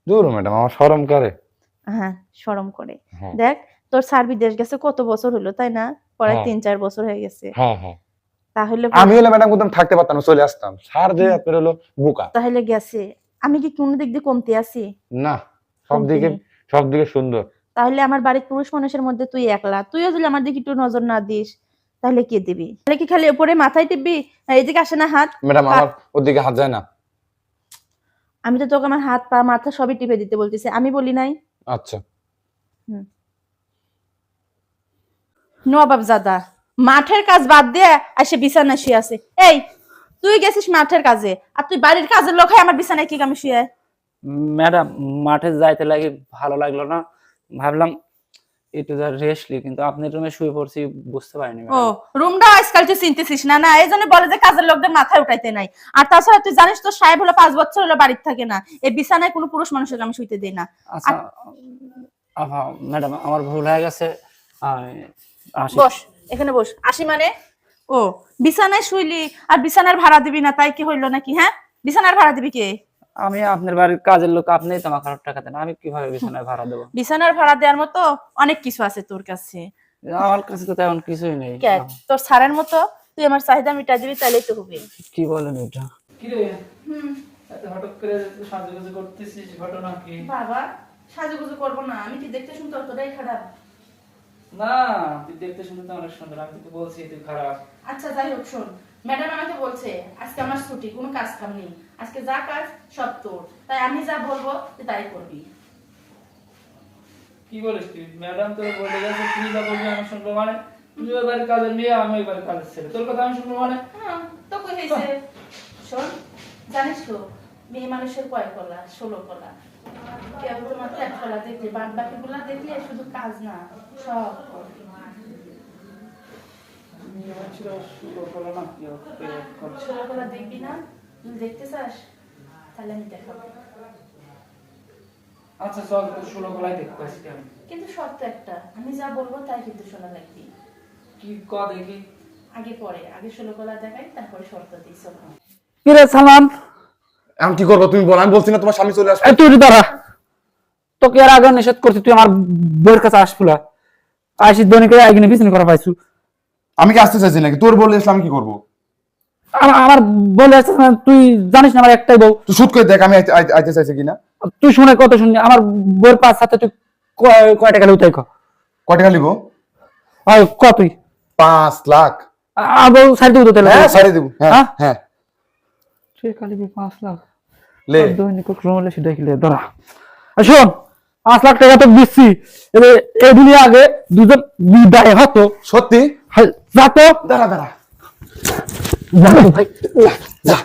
দূর ম্যাডাম, আমার শরম করে। হ্যাঁ, শরম করে। হ্যাঁ দেখ তোর স্যার বিদেশ গেছে কত বছর হলো, তাই না? প্রায় হ্যাঁ ৩-৪ বছর হয়ে গেছে। হ্যাঁ হ্যাঁ। তাহলে আমি হলে ম্যাডাম কোথাও থাকতে পারতাম না, চলে আসতাম। স্যার যে হুম, আপনার হলো বোকা। তাহলে গেছে। আমি কি কোনো দিক দিয়ে কমতি আছি? না, সব কমতি দিকে নেই। সব দিকে সুন্দর। তাহলে আমার বাড়ির পুরুষ মানুষের মধ্যে তুই একলা। তুইও যদি আমার দিকে একটু নজর না দিস, তাহলে কে দিবি? তাহলে কি খালি উপরে মাথায় টিপবি? এদিকে আসে না হাত? ম্যাডাম পা আমার ওদিকে হাত যায় না। আমি তো তোকে আমার হাত, পা, মাথা সবই টিপে দিতে বলতেছি। আমি বলি নাই? আচ্ছা। হুম। নবাবজাদা, মাঠের কাজ বাদ দিয়ে এসে বিছানায় শুয়ে আছে। এই, তুই গেছিস মাঠের কাজে, আর তুই বাড়ির কাজের লোক হয়ে আমার বিছানায় কি কামে শুয়ে? ম্যাডাম মাঠে যাইতে লাগে ভালো লাগলো না, ভাবলাম একটু রেস্ট লি, কিন্তু আপনি রুমে শুয়ে পড়ছি বুঝতে পারিনি ও, ম্যাডাম। রুমটা আজকাল তুই চিনতেছিস না? না, এই জন্য বলে যে কাজের লোকদের মাথায় উঠাইতে নাই। আর তাছাড়া তুই জানিস তো সাহেব হলো ৫ বছর হলো বাড়িতে থাকে না। এই বিছানায় কোনো পুরুষ মানুষের আমি শুইতে দেই না। আচ্ছা ম্যাডাম আমার ভুল হয়ে গেছে, আমি আসি। বস, এখানে বস। আসি মানে? ও, বিছানায় শুইলি আর বিছানার ভাড়া দিবি না, তাই কি হইলো নাকি? হ্যাঁ, বিছানার ভাড়া দিবি কে? আমি আপনার বাড়ির কাজের লোক, আপনিই তো আমাকে টাকা দেন, আমি কিভাবে বিছানায় ভাড়া দেবো? বিছানার ভাড়া দেওয়ার মতো অনেক কিছু আছে তোর কাছে। আমার কাছে তো তেমন কিছুই নেই। কে তোর সারের মতো? তুই আমার চাহিদা মিটা দিবি, তাইলেই তো হবে। কি বলেন এটা? কি রে, এত হঠাৎ করে সাজুগুজু করতেছিস, ঘটনা কি? বাবা, সাজুগুজু করবো না, আমি কি দেখতে শুনতে অতটাই খারাপ? না, তুই দেখতে শুনতে তো অনেক সুন্দর, আমি তোকে বলছি তুই খারাপ। আচ্ছা যাই হোক, শোন, ম্যাডাম আমাকে বলছে আজকে আমার ছুটি, কোনো কাজ কাম নেই, আজকে যা কাজ সব তোর, তাই আমি যা বলবো তুই তাই করবি। কি বলিস তুই? ম্যাডাম তোর বলে গেছে তুই যা বলবি আমি শুনবো মানে? তুই ওই বাড়ির কাজের মেয়ে, আমি ওই বাড়ির কাজের ছেলে, তোর কথা আমি শুনবো মানে? হ্যাঁ, তো কই হয়েছে? শোন, জানিস তো মেয়ে মানুষের কয় কলা, 16 কলা। কেবল মাত্র 1 কলা দেখলে, বাদ বাকিগুলা দেখলে শুধু কাজ না, সব করবি। মেয়ে মানুষের শুরু করলো না, কি করছে? 16 কলা দেখবি না? তুই দেখতে চাস? তাহলে আমি দেখাবো। আচ্ছা চল, তোর 16 গলায় দেখতে আসছি আমি। কিন্তু শর্ত একটা, আমি যা বলবো তাই কিন্তু শোনা লাগবে। কি ক দেখি? আগে 16 কলা দেখাই, তারপরে শর্ত দিই। চল। কি রে সালাম, আমি কি করবো তুমি বলো? আমি বলছি না তোমার স্বামী চলে আসবে। এই তুই দাঁড়া, তোকে আর আগে নিষেধ করছি, তুই আমার বউয়ের কাছে আসফুলা আসি দৈনিক আগে বিছানা করা পাইছু। আমি কি আসতে চাইছি নাকি? তোর বললে আমি কি করবো? আমার বলে আসছিস না, তুই জানিস না আমার একটাই বউ। তুই শুট করে দেখ আমি আইতে চাইছি কিনা। তুই শুনে কত শুনি, আমার বউয়ের পাঁচ সাথে তুই কয় টাকা উঠাই ক? কয় টাকা লিবো? ক তুই 5 লাখ। বউ সাইড দেবো তো তাহলে? হ্যাঁ সারি দেবো। হ্যাঁ হ্যাঁ? হ্যাঁ সে খালি 5 লাখ লে। দৈনিক রোলে সেটা খেলে ধরা। আর শোন, 5 লাখ টাকা তো দিচ্ছি, এবার এই দুনিয়া আগে দুজন বিদায় হতো। সত্যি? যা তো, দাঁড়া দাঁড়া। যা তো ভাই, যা